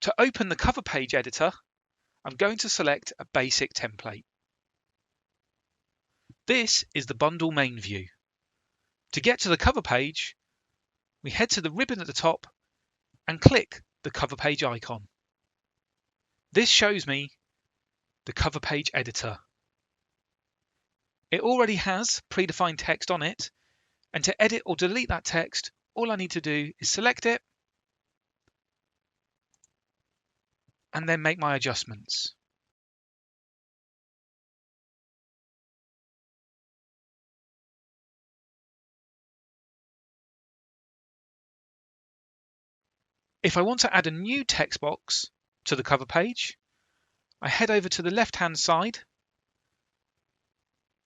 To open the cover page editor, I'm going to select a basic template. This is the bundle main view. To get to the cover page, we head to the ribbon at the top and click the cover page icon. This shows me the cover page editor. It already has predefined text on it, and to edit or delete that text, all I need to do is select it and then make my adjustments. If I want to add a new text box to the cover page, I head over to the left-hand side,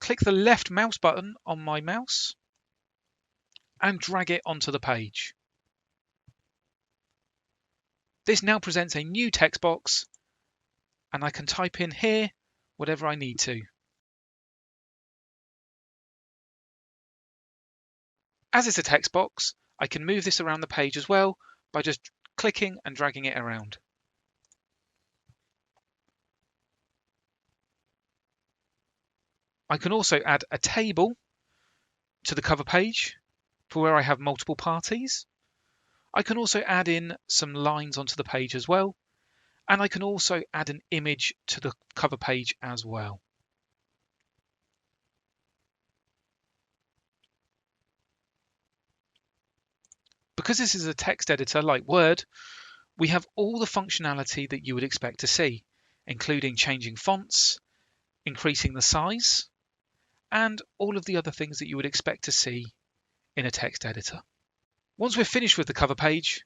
click the left mouse button on my mouse, and drag it onto the page. This now presents a new text box, and I can type in here whatever I need to. As it's a text box, I can move this around the page as well by just clicking and dragging it around. I can also add a table to the cover page for where I have multiple parties. I can also add in some lines onto the page as well, and I can also add an image to the cover page as well. Because this is a text editor like Word, we have all the functionality that you would expect to see, including changing fonts, increasing the size, and all of the other things that you would expect to see in a text editor. Once we're finished with the cover page,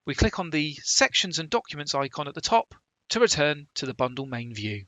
we click on the Sections and Documents icon at the top to return to the bundle main view.